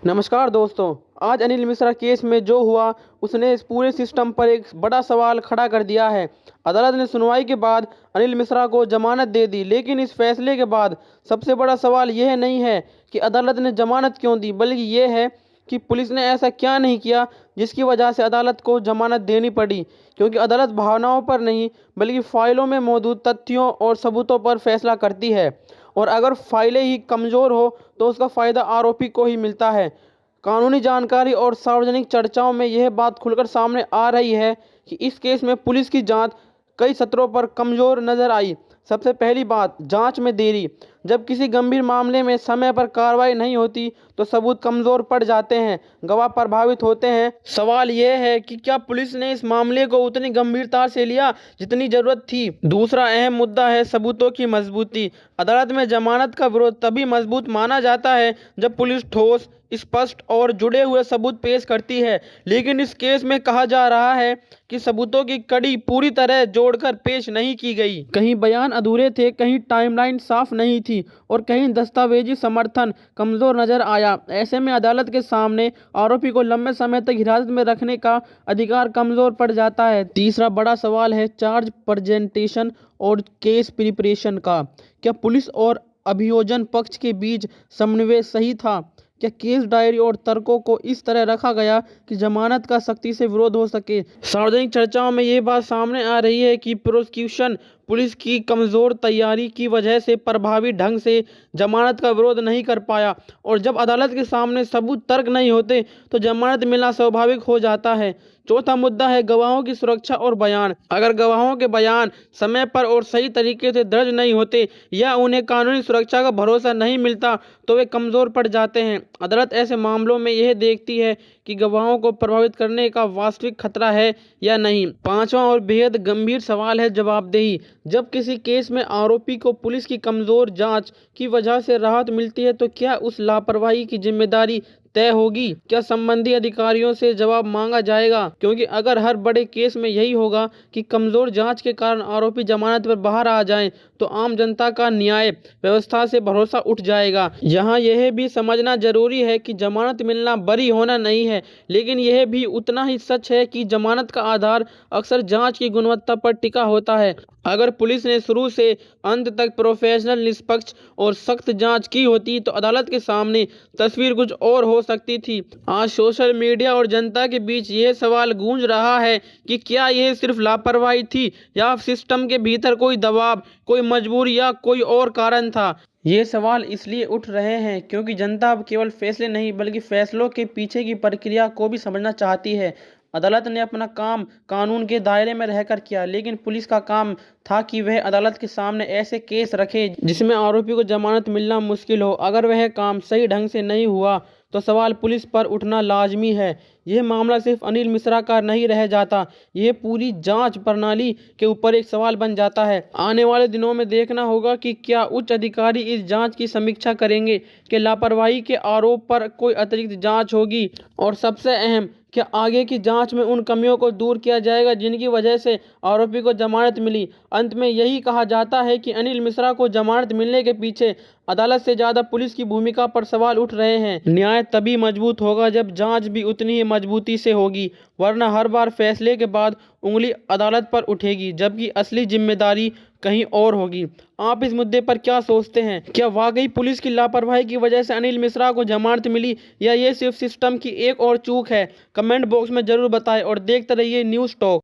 नमस्कार दोस्तों। आज अनिल मिश्रा केस में जो हुआ उसने इस पूरे सिस्टम पर एक बड़ा सवाल खड़ा कर दिया है। अदालत ने सुनवाई के बाद अनिल मिश्रा को जमानत दे दी, लेकिन इस फैसले के बाद सबसे बड़ा सवाल यह नहीं है कि अदालत ने जमानत क्यों दी, बल्कि यह है कि पुलिस ने ऐसा क्या नहीं किया जिसकी वजह से अदालत को जमानत देनी पड़ी। क्योंकि अदालत भावनाओं पर नहीं बल्कि फाइलों में मौजूद तथ्यों और सबूतों पर फैसला करती है, और अगर फाइलें ही कमज़ोर हो तो उसका फ़ायदा आरोपी को ही मिलता है। कानूनी जानकारी और सार्वजनिक चर्चाओं में यह बात खुलकर सामने आ रही है कि इस केस में पुलिस की जांच कई सत्रों पर कमज़ोर नज़र आई। सबसे पहली बात, जांच में देरी। जब किसी गंभीर मामले में समय पर कार्रवाई नहीं होती तो सबूत कमज़ोर पड़ जाते हैं, गवाह प्रभावित होते हैं। सवाल यह है कि क्या पुलिस ने इस मामले को उतनी गंभीरता से लिया जितनी ज़रूरत थी। दूसरा अहम मुद्दा है सबूतों की मजबूती। अदालत में जमानत का विरोध तभी मजबूत माना जाता है जब पुलिस ठोस, स्पष्ट और जुड़े हुए सबूत पेश करती है, लेकिन इस केस में कहा जा रहा है कि सबूतों की कड़ी पूरी तरह जोड़कर पेश नहीं की गई। कहीं बयान अधूरे थे, कहीं टाइमलाइन साफ नहीं थी और कहीं दस्तावेजी समर्थन कमज़ोर नजर आया। ऐसे में अदालत के सामने आरोपी को लंबे समय तक हिरासत में रखने का अधिकार कमज़ोर पड़ जाता है। तीसरा बड़ा सवाल है चार्ज प्रेजेंटेशन और केस प्रिपरेशन का। क्या पुलिस और अभियोजन पक्ष के बीच समन्वय सही था? क्या केस डायरी और तर्कों को इस तरह रखा गया कि जमानत का सख्ती से विरोध हो सके? सार्वजनिक चर्चाओं में ये बात सामने आ रही है कि प्रोसिक्यूशन पुलिस की कमज़ोर तैयारी की वजह से प्रभावी ढंग से जमानत का विरोध नहीं कर पाया, और जब अदालत के सामने सबूत तर्क नहीं होते तो जमानत मिलना स्वाभाविक हो जाता है। चौथा मुद्दा है गवाहों की सुरक्षा और बयान। अगर गवाहों के बयान समय पर और सही तरीके से दर्ज नहीं होते या उन्हें कानूनी सुरक्षा का भरोसा नहीं मिलता तो वे कमज़ोर पड़ जाते हैं। अदालत ऐसे मामलों में यह देखती है कि गवाहों को प्रभावित करने का वास्तविक खतरा है या नहीं। पांचवा और बेहद गंभीर सवाल है जवाबदेही। जब किसी केस में आरोपी को पुलिस की कमज़ोर जांच की वजह से राहत मिलती है तो क्या उस लापरवाही की जिम्मेदारी तय होगी? क्या संबंधी अधिकारियों से जवाब मांगा जाएगा? क्योंकि अगर हर बड़े केस में यही होगा कि कमज़ोर जांच के कारण आरोपी जमानत पर बाहर आ जाएं, तो आम जनता का न्याय व्यवस्था से भरोसा उठ जाएगा। यहाँ यह भी समझना जरूरी है कि जमानत मिलना बरी होना नहीं है, लेकिन यह भी उतना ही सच है कि जमानत का आधार अक्सर जांच की गुणवत्ता पर टिका होता है। अगर पुलिस ने शुरू से अंत तक प्रोफेशनल, निष्पक्ष और सख्त जांच की होती तो अदालत के सामने तस्वीर कुछ और हो सकती थी। आज सोशल मीडिया और जनता के बीच यह सवाल गूंज रहा है कि क्या यह सिर्फ लापरवाही थी या सिस्टम के भीतर कोई दबाव, कोई मजबूरी या कोई और कारण था। ये सवाल इसलिए उठ रहे हैं क्योंकि जनता अब केवल फैसले नहीं बल्कि फैसलों के पीछे की प्रक्रिया को भी समझना चाहती है। अदालत ने अपना काम कानून के दायरे में रहकर किया, लेकिन पुलिस का काम था कि वह अदालत के सामने ऐसे केस रखे जिसमें आरोपी को जमानत मिलना मुश्किल हो। अगर वह काम सही ढंग से नहीं हुआ तो सवाल पुलिस पर उठना लाजमी है। यह मामला सिर्फ अनिल मिश्रा का नहीं रह जाता, यह पूरी जांच प्रणाली के ऊपर एक सवाल बन जाता है। आने वाले दिनों में देखना होगा कि क्या उच्च अधिकारी इस जांच की समीक्षा करेंगे, कि लापरवाही के आरोप पर कोई अतिरिक्त जांच होगी, और सबसे अहम, क्या आगे की जांच में उन कमियों को दूर किया जाएगा जिनकी वजह से आरोपी को जमानत मिली। अंत में यही कहा जाता है कि अनिल मिश्रा को जमानत मिलने के पीछे अदालत से ज़्यादा पुलिस की भूमिका पर सवाल उठ रहे हैं। न्याय तभी मजबूत होगा जब जांच भी उतनी ही मजबूती से होगी, वरना हर बार फैसले के बाद उंगली अदालत पर उठेगी जबकि असली जिम्मेदारी कहीं और होगी। आप इस मुद्दे पर क्या सोचते हैं? क्या वाकई पुलिस की लापरवाही की वजह से अनिल मिश्रा को जमानत मिली या ये सिर्फ सिस्टम की एक और चूक है? कमेंट बॉक्स में जरूर बताएं और देखते रहिए न्यूज़ टॉक।